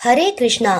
हरे कृष्णा।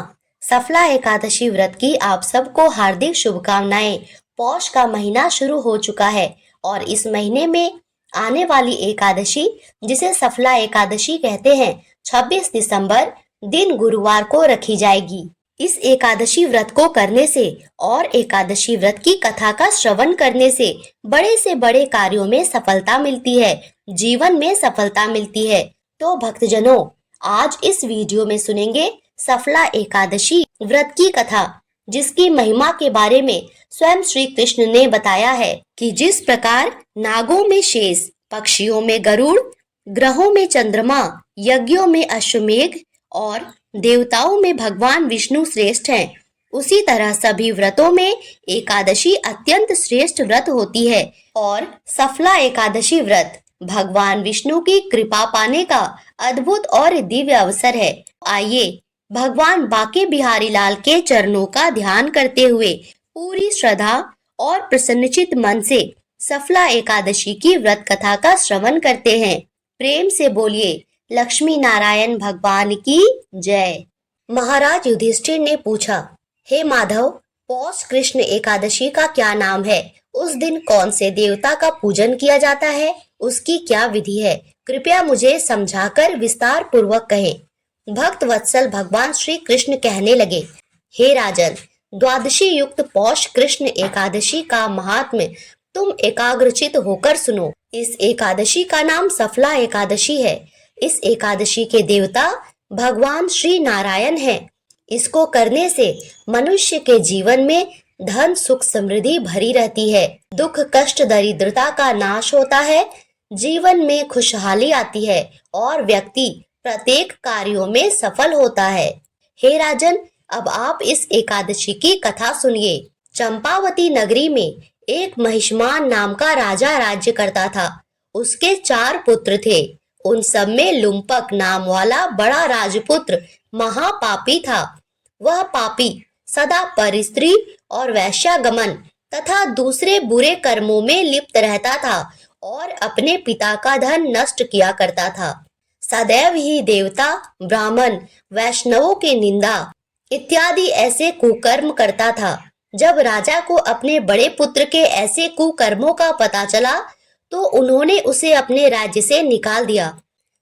सफला एकादशी व्रत की आप सबको हार्दिक शुभकामनाएं। पौष का महीना शुरू हो चुका है और इस महीने में आने वाली एकादशी, जिसे सफला एकादशी कहते हैं, 26 दिसंबर दिन गुरुवार को रखी जाएगी। इस एकादशी व्रत को करने से और एकादशी व्रत की कथा का श्रवण करने से बड़े कार्यों में सफलता मिलती है, जीवन में सफलता मिलती है। तो भक्तजनों, आज इस वीडियो में सुनेंगे सफला एकादशी व्रत की कथा, जिसकी महिमा के बारे में स्वयं श्री कृष्ण ने बताया है कि जिस प्रकार नागों में शेष, पक्षियों में गरुड़, ग्रहों में चंद्रमा, यज्ञों में अश्वमेघ और देवताओं में भगवान विष्णु श्रेष्ठ हैं, उसी तरह सभी व्रतों में एकादशी अत्यंत श्रेष्ठ व्रत होती है। और सफला एकादशी व्रत भगवान विष्णु की कृपा पाने का अद्भुत और दिव्य अवसर है। आइए भगवान बांके बिहारी लाल के चरणों का ध्यान करते हुए पूरी श्रद्धा और प्रसन्नचित मन से सफला एकादशी की व्रत कथा का श्रवण करते हैं। प्रेम से बोलिए लक्ष्मी नारायण भगवान की जय। महाराज युधिष्ठिर ने पूछा, हे माधव, पौष कृष्ण एकादशी का क्या नाम है? उस दिन कौन से देवता का पूजन किया जाता है? उसकी क्या विधि है? कृपया मुझे समझाकर विस्तार पूर्वक कहें। भक्त वत्सल भगवान श्री कृष्ण कहने लगे, हे राजन, द्वादशी युक्त पौष कृष्ण एकादशी का महात्म्य तुम एकाग्रचित होकर सुनो। इस एकादशी का नाम सफला एकादशी है। इस एकादशी के देवता भगवान श्री नारायण हैं। इसको करने से मनुष्य के जीवन में धन सुख समृद्धि भरी रहती है, दुख कष्ट दरिद्रता का नाश होता है, जीवन में खुशहाली आती है और व्यक्ति प्रत्येक कार्यों में सफल होता है। हे राजन, अब आप इस एकादशी की कथा सुनिए। चंपावती नगरी में एक महिष्मान नाम का राजा राज्य करता था। उसके 4 पुत्र थे। उन सब में लुम्पक नाम वाला बड़ा राजपुत्र महापापी था। वह पापी सदा परस्त्री और वैश्यागमन तथा दूसरे बुरे कर्मों में लिप्त रहता था और अपने पिता का धन नष्ट किया करता था। सदैव ही देवता, ब्राह्मण, वैष्णवों की निंदा इत्यादि ऐसे कुकर्म करता था। जब राजा को अपने बड़े पुत्र के ऐसे कुकर्मों का पता चला तो उन्होंने उसे अपने राज्य से निकाल दिया।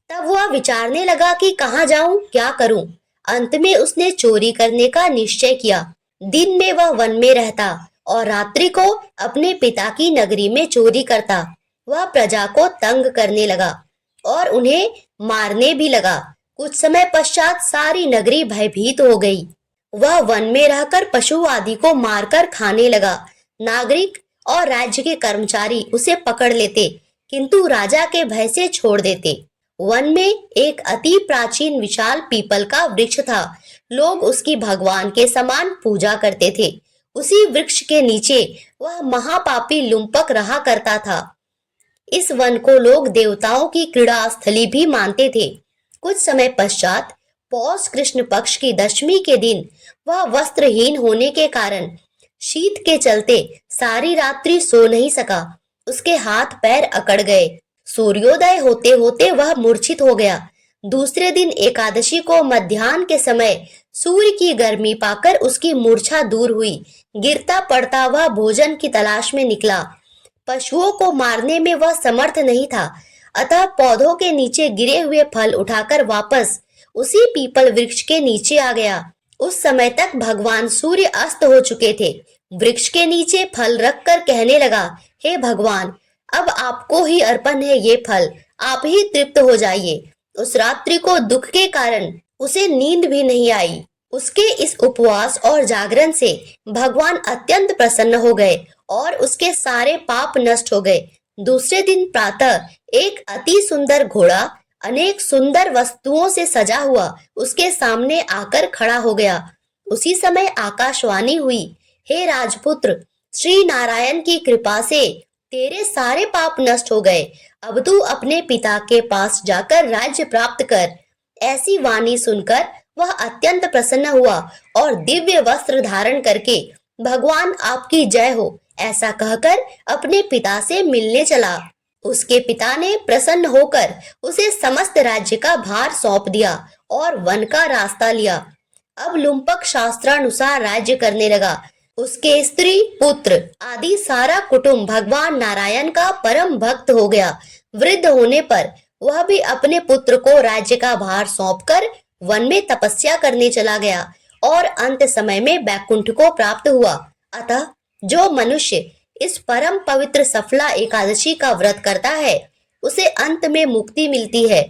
तब वह विचारने लगा कि कहाँ जाऊं, क्या करूं। अंत में उसने चोरी करने का निश्चय किया। दिन में वह वन में रहता और रात्रि को अपने पिता की नगरी में चोरी करता। वह प्रजा को तंग करने लगा और उन्हें मारने भी लगा। कुछ समय पश्चात सारी नगरी भयभीत हो गई। वह वन में रहकर पशु आदि को मारकर खाने लगा। नागरिक और राज्य के कर्मचारी उसे पकड़ लेते, किंतु राजा के भय से छोड़ देते। वन में एक अति प्राचीन विशाल पीपल का वृक्ष था। लोग उसकी भगवान के समान पूजा करते थे। उसी वृक्ष के नीचे वह महापापी लुम्पक रहा करता था। इस वन को लोग देवताओं की क्रीड़ा स्थली भी मानते थे। कुछ समय पश्चात पौष कृष्ण पक्ष की दशमी के दिन वह वस्त्रहीन होने के कारण शीत के चलते सारी रात्रि सो नहीं सका। उसके हाथ पैर अकड़ गए। सूर्योदय होते होते वह मूर्छित हो गया। दूसरे दिन एकादशी को मध्याह्न के समय सूर्य की गर्मी पाकर उसकी मूर्छा दूर हुई। गिरता पड़ता वह भोजन की तलाश में निकला। पशुओं को मारने में वह समर्थ नहीं था, अतः पौधों के नीचे गिरे हुए फल उठाकर वापस उसी पीपल वृक्ष के नीचे आ गया। उस समय तक भगवान सूर्य अस्त हो चुके थे। वृक्ष के नीचे फल रखकर कहने लगा, हे भगवान, अब आपको ही अर्पण है ये फल, आप ही तृप्त हो जाइए। उस रात्रि को दुख के कारण उसे नींद भी नहीं आई। उसके इस उपवास और जागरण से भगवान अत्यंत प्रसन्न हो गए और उसके सारे पाप नष्ट हो गए। दूसरे दिन प्रातः एक अति सुंदर घोड़ा अनेक सुंदर वस्तुओं से सजा हुआ उसके सामने आकर खड़ा हो गया। उसी समय आकाशवाणी हुई, हे राजपुत्र, श्री नारायण की कृपा से तेरे सारे पाप नष्ट हो गए। अब तू अपने पिता के पास जाकर राज्य प्राप्त कर। ऐसी वाणी सुनकर वह अत्यंत प्रसन्न हुआ और दिव्य वस्त्र धारण करके भगवान आपकी जय हो ऐसा कहकर अपने पिता से मिलने चला। उसके पिता ने प्रसन्न होकर उसे समस्त राज्य का भार सौंप दिया और वन का रास्ता लिया। अब लुम्पक शास्त्रानुसार राज्य करने लगा। उसके स्त्री पुत्र आदि सारा कुटुंब भगवान नारायण का परम भक्त हो गया। वृद्ध होने पर वह भी अपने पुत्र को राज्य का भार सौंपकर वन में तपस्या करने चला गया और अंत समय में वैकुंठ को प्राप्त हुआ। अतः जो मनुष्य इस परम पवित्र सफला एकादशी का व्रत करता है उसे अंत में मुक्ति मिलती है।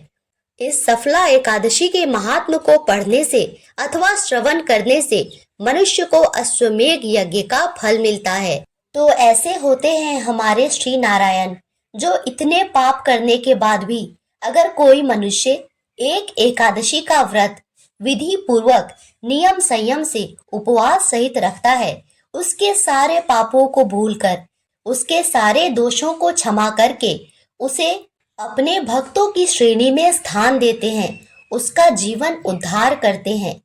इस सफला एकादशी के महात्म को पढ़ने से अथवा श्रवण करने से मनुष्य को अश्वमेघ यज्ञ का फल मिलता है। तो ऐसे होते हैं हमारे श्री नारायण, जो इतने पाप करने के बाद भी अगर कोई मनुष्य एक एकादशी का व्रत विधि पूर्वक नियम संयम से उपवास सहित रखता है, उसके सारे पापों को भूलकर, उसके सारे दोषों को क्षमा करके उसे अपने भक्तों की श्रेणी में स्थान देते हैं, उसका जीवन उद्धार करते हैं।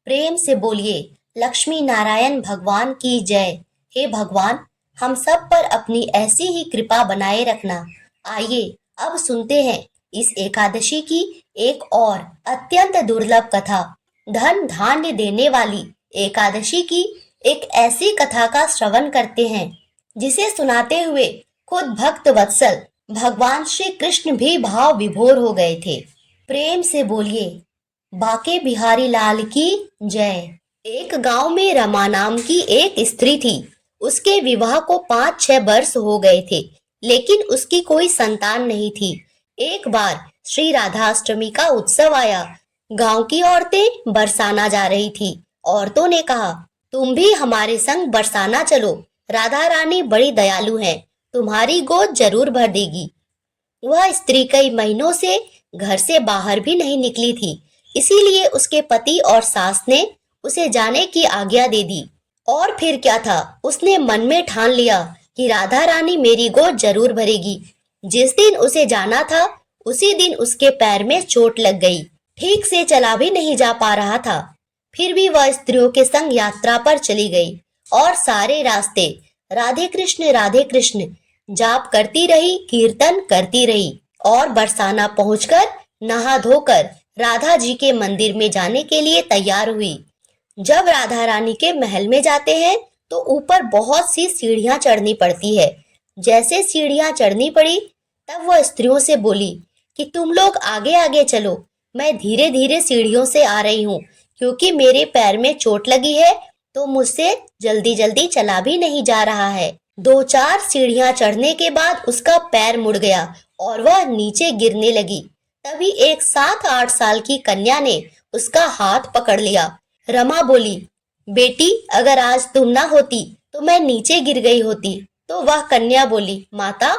प्रेम से बोलिए लक्ष्मी नारायण भगवान की जय। हे भगवान, हम सब पर अपनी ऐसी ही कृपा बनाए रखना। आइए अब सुनते हैं इस एकादशी की एक और अत्यंत दुर्लभ कथा, धन धान्य देने वाली एकादशी की एक ऐसी कथा का श्रवण करते हैं जिसे सुनाते हुए खुद भक्त वत्सल भगवान श्री कृष्ण भी भाव विभोर हो गए थे। प्रेम से बोलिए बाके बिहारी लाल की जय। एक गांव में रमा नाम की एक स्त्री थी। उसके विवाह को 5-6 वर्ष हो गए थे, लेकिन उसकी कोई संतान नहीं थी। एक बार श्री राधाष्टमी का उत्सव आया। गांव की औरतें बरसाना जा रही थी। औरतों ने कहा, तुम भी हमारे संग बरसाना चलो, राधा रानी बड़ी दयालु हैं, तुम्हारी गोद जरूर भर देगी। वह स्त्री कई महीनों से घर से बाहर भी नहीं निकली थी, इसीलिए उसके पति और सास ने उसे जाने की आज्ञा दे दी। और फिर क्या था, उसने मन में ठान लिया कि राधा रानी मेरी गोद जरूर भरेगी। जिस दिन उसे जाना था उसी दिन उसके पैर में चोट लग गई। ठीक से चला भी नहीं जा पा रहा था। फिर भी वह स्त्रियों के संग यात्रा पर चली गई और सारे रास्ते राधे कृष्ण जाप करती रही, कीर्तन करती रही और बरसाना पहुंचकर नहा धोकर राधा जी के मंदिर में जाने के लिए तैयार हुई। जब राधा रानी के महल में जाते हैं तो ऊपर बहुत सी सीढ़ियां चढ़नी पड़ती है। जैसे सीढ़ियां चढ़नी पड़ी तब वह स्त्रियों से बोली कि तुम लोग आगे आगे चलो, मैं धीरे धीरे सीढ़ियों से आ रही हूँ, क्योंकि मेरे पैर में चोट लगी है तो मुझसे जल्दी जल्दी चला भी नहीं जा रहा है। 2-4 सीढ़ियां चढ़ने के बाद उसका पैर मुड़ गया और वह नीचे गिरने लगी। तभी एक 7-8 साल की कन्या ने उसका हाथ पकड़ लिया। रमा बोली, बेटी अगर आज तुम ना होती तो मैं नीचे गिर गई होती। तो वह कन्या बोली, माता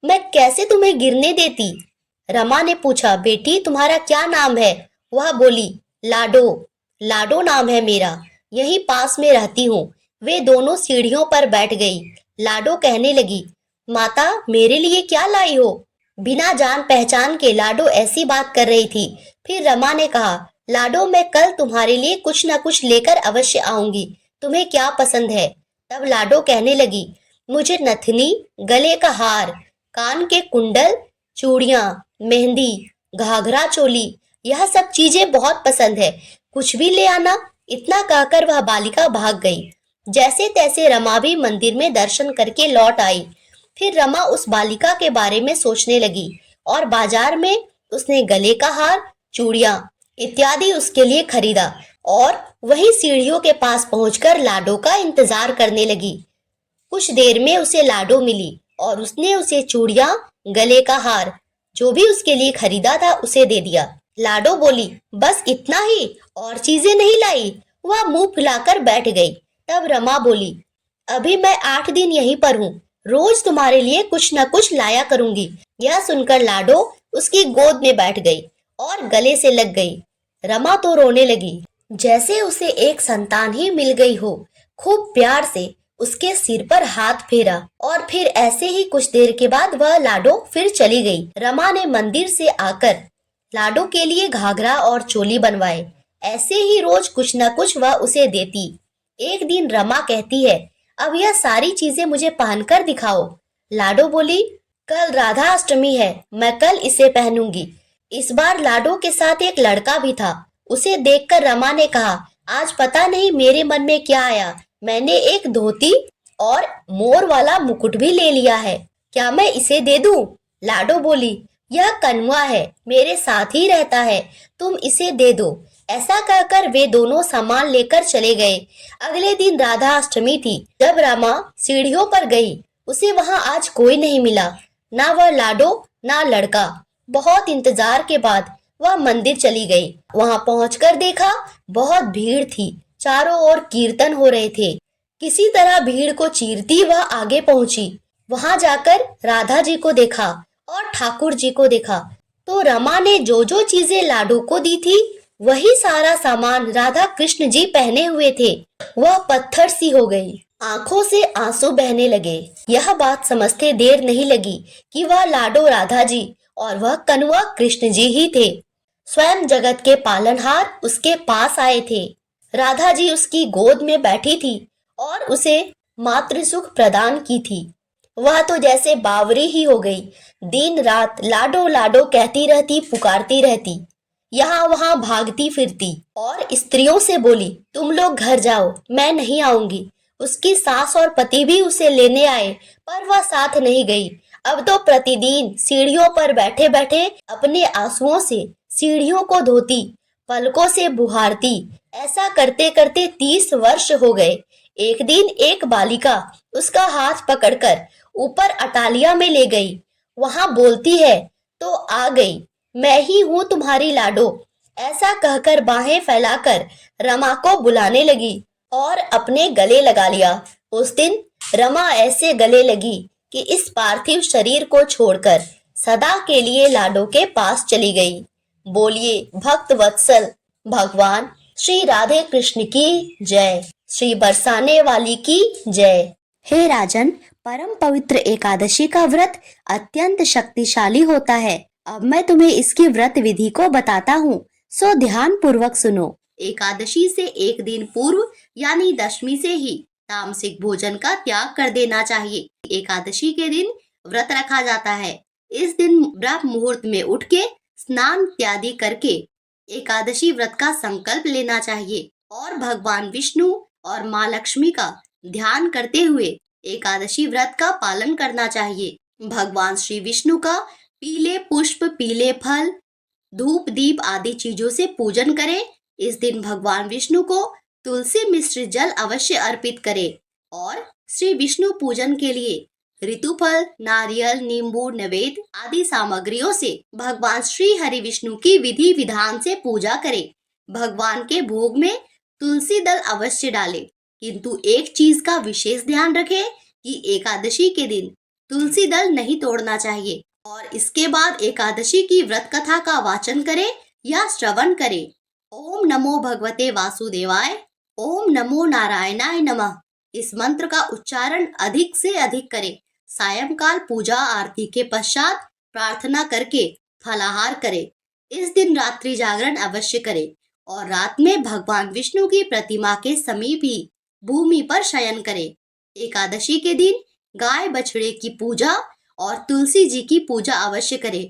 मैं कैसे तुम्हें गिरने देती। रमा ने पूछा, बेटी तुम्हारा क्या नाम है। वह बोली, लाडो। लाडो नाम है मेरा, यहीं पास में रहती हूँ। वे दोनों सीढ़ियों पर बैठ गई। लाडो कहने लगी, माता मेरे लिए क्या लाई हो। बिना जान पहचान के लाडो ऐसी बात कर रही थी। फिर रमा ने कहा, लाडो मैं कल तुम्हारे लिए कुछ न कुछ लेकर अवश्य आऊंगी, तुम्हें क्या पसंद है। तब लाडो कहने लगी, मुझे नथनी, गले का हार, कान के कुंडल, चूड़ियां, मेहंदी, घाघरा चोली, यह सब चीजें बहुत पसंद है, कुछ भी ले आना। इतना कहकर वह बालिका भाग गई। जैसे तैसे रमा भी मंदिर में दर्शन करके लौट आई। फिर रमा उस बालिका के बारे में सोचने लगी और बाजार में उसने गले का हार, चूड़ियां इत्यादि उसके लिए खरीदा और वही सीढ़ियों के पास पहुंचकर लाडो का इंतजार करने लगी। कुछ देर में उसे लाडो मिली और उसने उसे चूड़ियां, गले का हार, जो भी उसके लिए खरीदा था उसे दे दिया। लाडो बोली, बस इतना ही, और चीजें नहीं लाई। वह मुंह फुलाकर बैठ गई। तब रमा बोली, अभी मैं 8 दिन यहीं पर हूँ, रोज तुम्हारे लिए कुछ न कुछ लाया करूंगी। यह सुनकर लाडो उसकी गोद में बैठ गई और गले से लग गई। रमा तो रोने लगी, जैसे उसे एक संतान ही मिल गई हो। खूब प्यार से उसके सिर पर हाथ फेरा और फिर ऐसे ही कुछ देर के बाद वह लाडो फिर चली गई। रमा ने मंदिर से आकर लाडो के लिए घाघरा और चोली बनवाए। ऐसे ही रोज कुछ न कुछ वह उसे देती। एक दिन रमा कहती है, अब यह सारी चीजें मुझे पहनकर दिखाओ। लाडो बोली, कल राधा अष्टमी है, मैं कल इसे पहनूंगी। इस बार लाडो के साथ एक लड़का भी था। उसे देखकर रमा ने कहा, आज पता नहीं मेरे मन में क्या आया, मैंने एक धोती और मोर वाला मुकुट भी ले लिया है। क्या मैं इसे दे दूं? लाडो बोली, यह कनुआ है, मेरे साथ ही रहता है, तुम इसे दे दो। ऐसा कहकर वे दोनों सामान लेकर चले गए। अगले दिन राधा अष्टमी थी। जब रमा सीढ़ियों पर गई, उसे वहां आज कोई नहीं मिला, ना वह लाडो ना लड़का। बहुत इंतजार के बाद वह मंदिर चली गई। वहां पहुंचकर देखा बहुत भीड़ थी, चारों ओर कीर्तन हो रहे थे। किसी तरह भीड़ को चीरती वह आगे पहुंची। वहां जाकर राधा जी को देखा और ठाकुर जी को देखा तो रमा ने जो जो चीजें लाडो को दी थी वही सारा सामान राधा कृष्ण जी पहने हुए थे। वह पत्थर सी हो गई, आंखों से आंसू बहने लगे। यह बात समझते देर नहीं लगी कि वह लाडो राधा जी और वह कनुआ कृष्ण जी ही थे। स्वयं जगत के पालनहार उसके पास आए थे। राधा जी उसकी गोद में बैठी थी और उसे मातृ सुख प्रदान की थी। वह तो जैसे बावरी ही हो गई, दिन रात लाडो लाडो कहती रहती, पुकारती रहती, यहाँ वहां भागती फिरती और स्त्रियों से बोली, तुम लोग घर जाओ, मैं नहीं आऊंगी। उसकी सास और पति भी उसे लेने आए, पर वह साथ नहीं गई। अब तो प्रतिदिन सीढ़ियों पर बैठे बैठे अपने आंसुओं से सीढ़ियों को धोती, पलकों से बुहारती। ऐसा करते करते 30 वर्ष हो गए। एक दिन एक बालिका उसका हाथ पकड़कर ऊपर अटालिया में ले गई। वहां बोलती है, तो आ गई, मैं ही हूँ तुम्हारी लाडो। ऐसा कहकर बाहें फैलाकर रमा को बुलाने लगी और अपने गले लगा लिया। उस दिन रमा ऐसे गले लगी कि इस पार्थिव शरीर को छोड़कर सदा के लिए लाडो के पास चली गई। बोलिए भक्त वत्सल भगवान श्री राधे कृष्ण की जय, श्री बरसाने वाली की जय। हे राजन, परम पवित्र एकादशी का व्रत अत्यंत शक्तिशाली होता है। अब मैं तुम्हें इसकी व्रत विधि को बताता हूँ, सो ध्यान पूर्वक सुनो। एकादशी से एक दिन पूर्व यानी दशमी से ही तामसिक भोजन का त्याग कर देना चाहिए। एकादशी के दिन व्रत रखा जाता है। इस दिन ब्रह्म मुहूर्त में उठ के स्नान इत्यादि करके एकादशी व्रत का संकल्प लेना चाहिए और भगवान विष्णु और माँ लक्ष्मी का ध्यान करते हुए एकादशी व्रत का पालन करना चाहिए। भगवान श्री विष्णु का पीले पुष्प, पीले फल, धूप दीप आदि चीजों से पूजन करें। इस दिन भगवान विष्णु को तुलसी मिश्रित जल अवश्य अर्पित करें और श्री विष्णु पूजन के लिए ऋतुफल, नारियल, नींबू, नैवेद्य आदि सामग्रियों से भगवान श्री हरि विष्णु की विधि विधान से पूजा करें। भगवान के भोग में तुलसी दल अवश्य डालें, किंतु एक चीज का विशेष ध्यान रखें कि एकादशी के दिन तुलसी दल नहीं तोड़ना चाहिए और इसके बाद एकादशी की व्रत कथा का वाचन करें या श्रवण करें। ओम नमो भगवते वासुदेवाय, ओम नमो नारायणाय नमः। इस मंत्र का उच्चारण अधिक से अधिक करें। सायंकाल पूजा आरती के पश्चात प्रार्थना करके फलाहार करें। इस दिन रात्रि जागरण अवश्य करें और रात में भगवान विष्णु की प्रतिमा के समीप ही भूमि पर शयन करें। एकादशी के दिन गाय बछड़े की पूजा और तुलसी जी की पूजा अवश्य करें,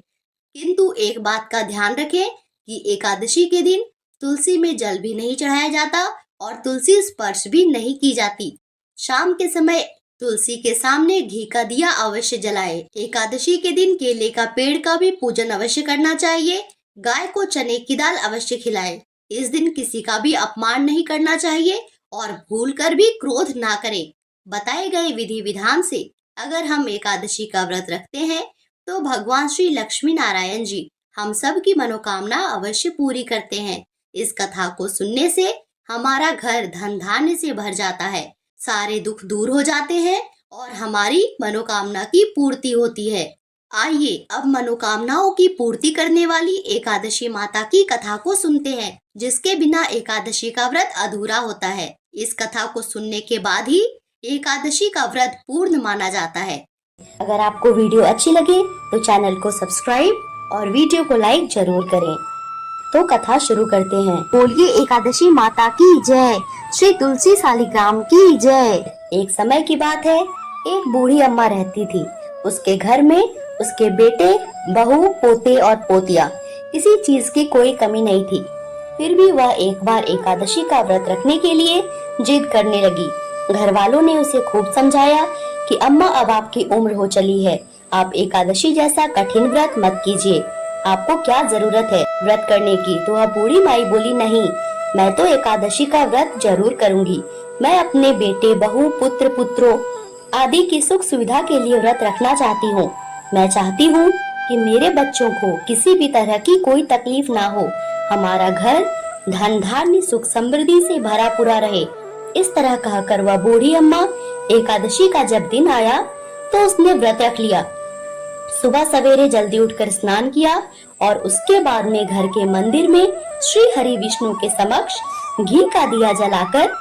किंतु एक बात का ध्यान रखें कि एकादशी के दिन तुलसी में जल भी नहीं चढ़ाया जाता और तुलसी स्पर्श भी नहीं की जाती। शाम के समय तुलसी के सामने घी का दिया अवश्य जलाए। एकादशी के दिन केले का पेड़ का भी पूजन अवश्य करना चाहिए। गाय को चने की दाल अवश्य खिलाए। इस दिन किसी का भी अपमान नहीं करना चाहिए और भूल कर भी क्रोध ना करें। बताए गए विधि विधान से अगर हम एकादशी का व्रत रखते हैं तो भगवान श्री लक्ष्मी नारायण जी हम सब की मनोकामना अवश्य पूरी करते हैं। इस कथा को सुनने से हमारा घर धन धान्य से भर जाता है, सारे दुख दूर हो जाते हैं और हमारी मनोकामना की पूर्ति होती है। आइए अब मनोकामनाओं की पूर्ति करने वाली एकादशी माता की कथा को सुनते हैं, जिसके बिना एकादशी का व्रत अधूरा होता है। इस कथा को सुनने के बाद ही एकादशी का व्रत पूर्ण माना जाता है। अगर आपको वीडियो अच्छी लगे तो चैनल को सब्सक्राइब और वीडियो को लाइक जरूर करें। तो कथा शुरू करते हैं। बोलिए एकादशी माता की जय, श्री तुलसी शालिग्राम की जय। एक समय की बात है, एक बूढ़ी अम्मा रहती थी। उसके घर में उसके बेटे, बहू, पोते और पोतिया किसी चीज की कोई कमी नहीं थी। फिर भी वह एक बार एकादशी का व्रत रखने के लिए जिद करने लगी। घर वालों ने उसे खूब समझाया कि अम्मा अब आपकी उम्र हो चली है, आप एकादशी जैसा कठिन व्रत मत कीजिए, आपको क्या जरूरत है व्रत करने की। तो वह बूढ़ी माई बोली, नहीं, मैं तो एकादशी का व्रत जरूर करूंगी। मैं अपने बेटे, बहू, पुत्र, पुत्रों आदि की सुख सुविधा के लिए व्रत रखना चाहती हूँ। मैं चाहती हूँ कि मेरे बच्चों को किसी भी तरह की कोई तकलीफ ना हो, हमारा घर धन धान्य सुख समृद्धि से भरा पूरा रहे। इस तरह कहकर वह बूढ़ी अम्मा एकादशी का जब दिन आया तो उसने व्रत रख लिया। सुबह सवेरे जल्दी उठकर स्नान किया और उसके बाद में घर के मंदिर में श्री हरि विष्णु के समक्ष घी का दिया जलाकर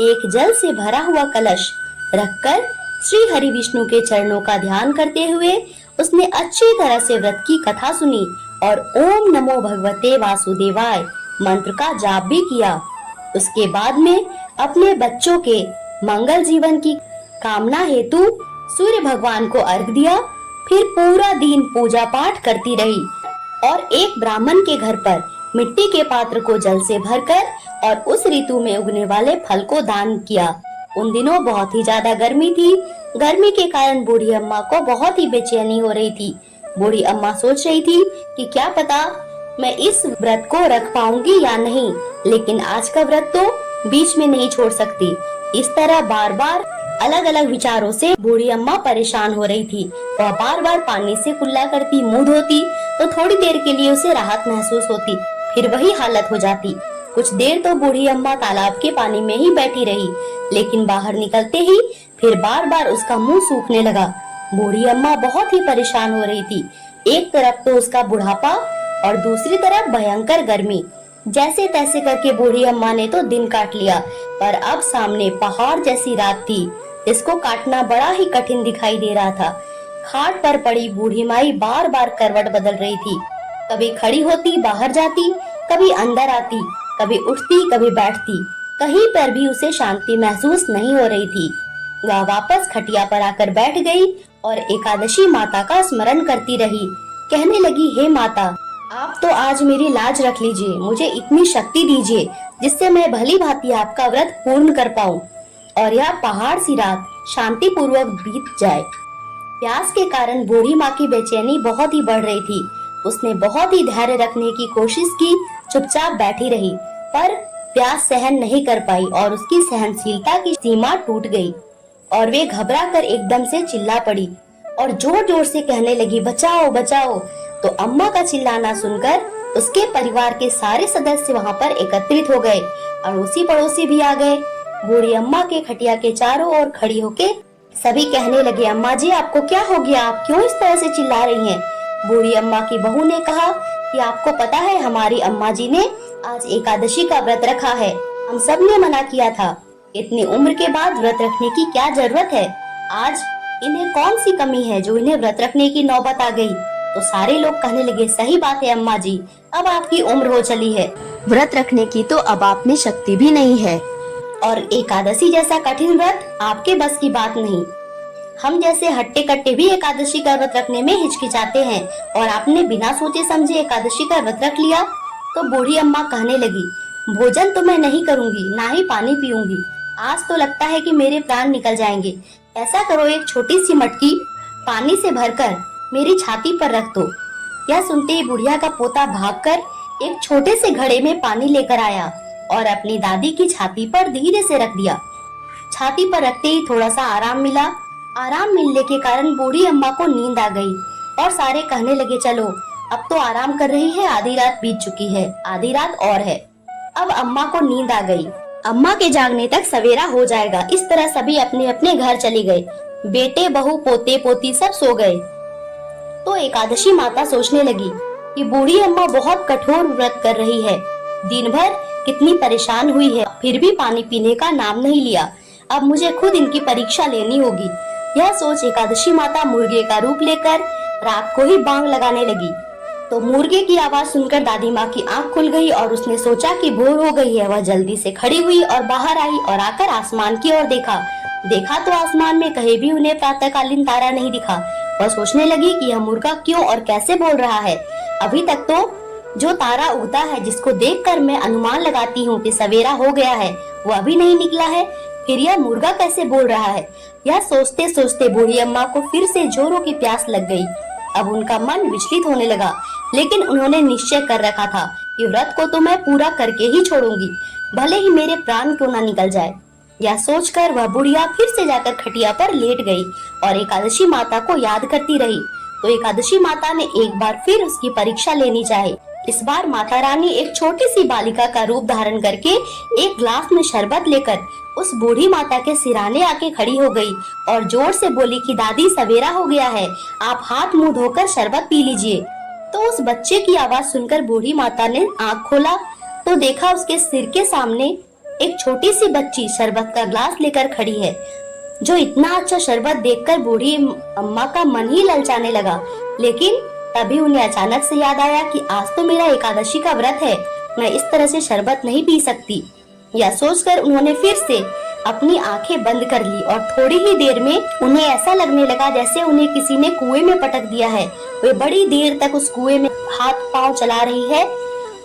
एक जल से भरा हुआ कलश रखकर श्री हरि विष्णु के चरणों का ध्यान करते हुए उसने अच्छी तरह से व्रत की कथा सुनी और ओम नमो भगवते वासुदेवाय मंत्र का जाप भी किया। उसके बाद में अपने बच्चों के मंगल जीवन की कामना हेतु सूर्य भगवान को अर्घ दिया। फिर पूरा दिन पूजा पाठ करती रही और एक ब्राह्मण के घर पर मिट्टी के पात्र को जल से भरकर और उस ऋतु में उगने वाले फल को दान किया। उन दिनों बहुत ही ज्यादा गर्मी थी। गर्मी के कारण बूढ़ी अम्मा को बहुत ही बेचैनी हो रही थी। बूढ़ी अम्मा सोच रही थी कि क्या पता मैं इस व्रत को रख पाऊंगी या नहीं, लेकिन आज का व्रत तो बीच में नहीं छोड़ सकती। इस तरह बार बार अलग अलग विचारों से बूढ़ी अम्मा परेशान हो रही थी। वह बार बार पानी से कुल्ला करती, मुंह धोती तो थोड़ी देर के लिए उसे राहत महसूस होती, फिर वही हालत हो जाती। कुछ देर तो बूढ़ी अम्मा तालाब के पानी में ही बैठी रही, लेकिन बाहर निकलते ही फिर बार बार उसका मुंह सूखने लगा। बूढ़ी अम्मा बहुत ही परेशान हो रही थी। एक तरफ तो उसका बुढ़ापा और दूसरी तरफ भयंकर गर्मी। जैसे तैसे करके बूढ़ी अम्मा ने तो दिन काट लिया, पर अब सामने पहाड़ जैसी रात थी। इसको काटना बड़ा ही कठिन दिखाई दे रहा था। खाट पर पड़ी बूढ़ी माई बार बार करवट बदल रही थी। कभी खड़ी होती, बाहर जाती, कभी अंदर आती, कभी उठती, कभी बैठती। कहीं पर भी उसे शांति महसूस नहीं हो रही थी। वह वापस खटिया पर आकर बैठ गई और एकादशी माता का स्मरण करती रही। कहने लगी, हे माता, आप तो आज मेरी लाज रख लीजिए, मुझे इतनी शक्ति दीजिए जिससे मैं भली भांति आपका व्रत पूर्ण कर पाऊं और यह पहाड़ सी रात शांति पूर्वक बीत जाए। प्यास के कारण बूढ़ी माँ की बेचैनी बहुत ही बढ़ रही थी। उसने बहुत ही धैर्य रखने की कोशिश की, चुपचाप बैठी रही, पर प्यास सहन नहीं कर पाई और उसकी सहनशीलता की सीमा टूट गई और वे घबरा कर एकदम से चिल्ला पड़ी और जोर जोर से कहने लगी, बचाओ बचाओ। तो अम्मा का चिल्लाना सुनकर उसके परिवार के सारे सदस्य वहाँ पर एकत्रित हो गए। अड़ोसी पड़ोसी भी आ गए। बूढ़ी अम्मा के खटिया के चारों ओर खड़ी होके सभी कहने लगे, अम्मा जी आपको क्या हो गया, आप क्यों इस तरह से चिल्ला रही हैं? बूढ़ी अम्मा की बहू ने कहा कि आपको पता है हमारी अम्मा जी ने आज एकादशी का व्रत रखा है, हम सब ने मना किया था। इतनी उम्र के बाद व्रत रखने की क्या जरूरत है? आज इन्हें कौन सी कमी है जो इन्हें व्रत रखने की नौबत आ गई? तो सारे लोग कहने लगे, सही बात है अम्मा जी, अब आपकी उम्र हो चली है, व्रत रखने की तो अब आप में शक्ति भी नहीं है और एकादशी जैसा कठिन व्रत आपके बस की बात नहीं। हम जैसे हट्टे कट्टे भी एकादशी का व्रत रखने में हिचकिचाते हैं और आपने बिना सोचे समझे एकादशी का व्रत रख लिया। तो बूढ़ी अम्मा कहने लगी, भोजन तो मैं नहीं करूंगी, ना ही पानी पीऊंगी, आज तो लगता है कि मेरे प्राण निकल जाएंगे। ऐसा करो, एक छोटी सी मटकी पानी से भरकर मेरी छाती पर रख दो। यह सुनते ही बुढ़िया का पोता भागकर एक छोटे से घड़े में पानी लेकर आया और अपनी दादी की छाती पर धीरे से रख दिया। छाती पर रखते ही थोड़ा सा आराम मिला। आराम मिलने के कारण बूढ़ी अम्मा को नींद आ गई और सारे कहने लगे, चलो अब तो आराम कर रही है, आधी रात बीत चुकी है, आधी रात और है। अब अम्मा को नींद आ गई, अम्मा के जागने तक सवेरा हो जाएगा। इस तरह सभी अपने अपने घर चले गए। बेटे, बहू, पोते, पोती सब सो गए। तो एकादशी माता सोचने लगी कि बूढ़ी अम्मा बहुत कठोर व्रत कर रही है, दिन भर कितनी परेशान हुई है, फिर भी पानी पीने का नाम नहीं लिया। अब मुझे खुद इनकी परीक्षा लेनी होगी। यह सोच एकादशी माता मुर्गे का रूप लेकर रात को ही बांग लगाने लगी। तो मुर्गे की आवाज सुनकर दादी माँ की आंख खुल गई और उसने सोचा कि भोर हो गई है। वह जल्दी से खड़ी हुई और बाहर आई और आकर आसमान की ओर देखा तो आसमान में कहीं भी उन्हें प्रातःकालीन तारा नहीं दिखा। वह सोचने लगी कि यह मुर्गा क्यों और कैसे बोल रहा है। अभी तक तो जो तारा उगता है, जिसको देखकर मैं अनुमान लगाती हूँ कि सवेरा हो गया है, वो अभी नहीं निकला है। फिर यह मुर्गा कैसे बोल रहा है? यह सोचते सोचते बूढ़ी अम्मा को फिर से जोरों की प्यास लग गई। अब उनका मन विचलित होने लगा, लेकिन उन्होंने निश्चय कर रखा था कि व्रत को तो मैं पूरा करके ही छोड़ूंगी, भले ही मेरे प्राण क्यों ना निकल जाए। यह सोचकर वह बुढ़िया फिर से जाकर खटिया पर लेट गई और एकादशी माता को याद करती रही। तो एकादशी माता ने एक बार फिर उसकी परीक्षा लेनी चाही। इस बार माता रानी एक छोटी सी बालिका का रूप धारण करके एक ग्लास में शरबत लेकर उस बूढ़ी माता के सिराने आके खड़ी हो गई और जोर से बोली कि दादी, सवेरा हो गया है, आप हाथ मुंह धोकर शरबत पी लीजिए। तो उस बच्चे की आवाज सुनकर बूढ़ी माता ने आँख खोला तो देखा उसके सिर के सामने एक छोटी सी बच्ची शरबत का ग्लास लेकर खड़ी है। जो इतना अच्छा शरबत देखकर बूढ़ी अम्मा का मन ही ललचाने लगा, लेकिन तभी उन्हें अचानक से याद आया कि आज तो मेरा एकादशी का व्रत है, मैं इस तरह से शरबत नहीं पी सकती। यह सोचकर उन्होंने फिर से अपनी आंखें बंद कर ली और थोड़ी ही देर में उन्हें ऐसा लगने लगा जैसे उन्हें किसी ने कुएं में पटक दिया है। वे बड़ी देर तक उस कुएं में हाथ पांव चला रही है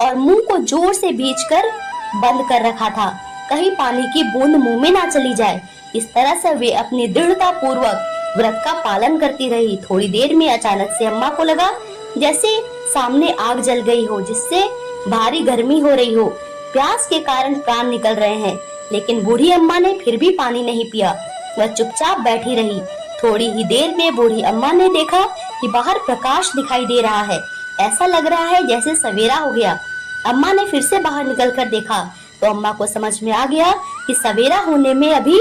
और मुंह को जोर से भींचकर बंद कर रखा था, कहीं पानी की बूंद मुंह में ना चली जाए। इस तरह से वे अपनी दृढ़ता पूर्वक व्रत का पालन करती रही। थोड़ी देर में अचानक से अम्मा को लगा जैसे सामने आग जल गई हो, जिससे भारी गर्मी हो रही हो। प्यास के कारण प्राण निकल रहे हैं, लेकिन बूढ़ी अम्मा ने फिर भी पानी नहीं पिया। वह चुपचाप बैठी रही। थोड़ी ही देर में बूढ़ी अम्मा ने देखा कि बाहर प्रकाश दिखाई दे रहा है। ऐसा लग रहा है जैसे सवेरा हो गया। अम्मा ने फिर से बाहर निकलकर देखा तो अम्मा को समझ में आ गया कि सवेरा होने में अभी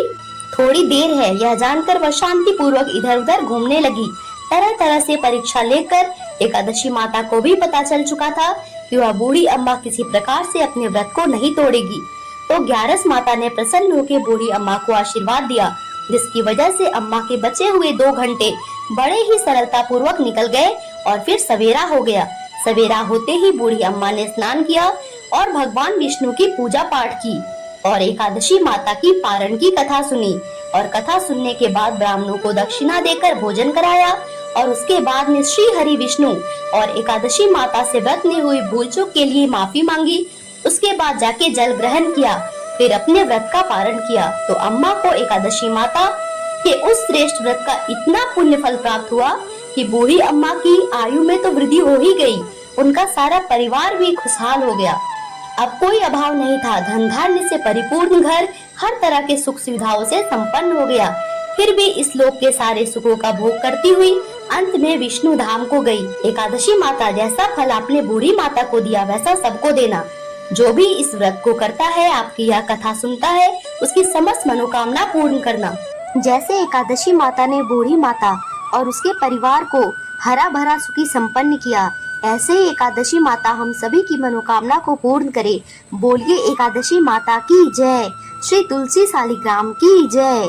थोड़ी देर है। यह जानकर वह शांति पूर्वक इधर उधर घूमने लगी। तरह तरह से परीक्षा लेकर एकादशी माता को भी पता चल चुका था कि वह बूढ़ी अम्मा किसी प्रकार से अपने व्रत को नहीं तोड़ेगी। तो ग्यारस माता ने प्रसन्न होकर बूढ़ी अम्मा को आशीर्वाद दिया, जिसकी वजह से अम्मा के बचे हुए 2 घंटे बड़े ही सरलता पूर्वक निकल गए और फिर सवेरा हो गया। सवेरा होते ही बूढ़ी अम्मा ने स्नान किया और भगवान विष्णु की पूजा पाठ की और एकादशी माता की पारण की कथा सुनी और कथा सुनने के बाद ब्राह्मणों को दक्षिणा देकर भोजन कराया और उसके बाद में श्री हरि विष्णु और एकादशी माता से व्रत में हुई भूल चूक के लिए माफी मांगी। उसके बाद जाके जल ग्रहण किया, फिर अपने व्रत का पारण किया। तो अम्मा को एकादशी माता के उस श्रेष्ठ व्रत का इतना पुण्य फल प्राप्त हुआ कि बूढ़ी अम्मा की आयु में तो वृद्धि हो ही गई, उनका सारा परिवार भी खुशहाल हो गया। अब कोई अभाव नहीं था। धन धान्य से परिपूर्ण घर हर तरह के सुख सुविधाओं से संपन्न हो गया। फिर भी इस लोक के सारे सुखों का भोग करती हुई अंत में विष्णु धाम को गई। एकादशी माता, जैसा फल आपने बूढ़ी माता को दिया वैसा सबको देना। जो भी इस व्रत को करता है, आपकी यह कथा सुनता है, उसकी समस्त मनोकामना पूर्ण करना। जैसे एकादशी माता ने बूढ़ी माता और उसके परिवार को हरा भरा सुखी संपन्न किया, ऐसे ही एकादशी माता हम सभी की मनोकामना को पूर्ण करे। बोलिए एकादशी माता की जय। श्री तुलसी शालिग्राम की जय।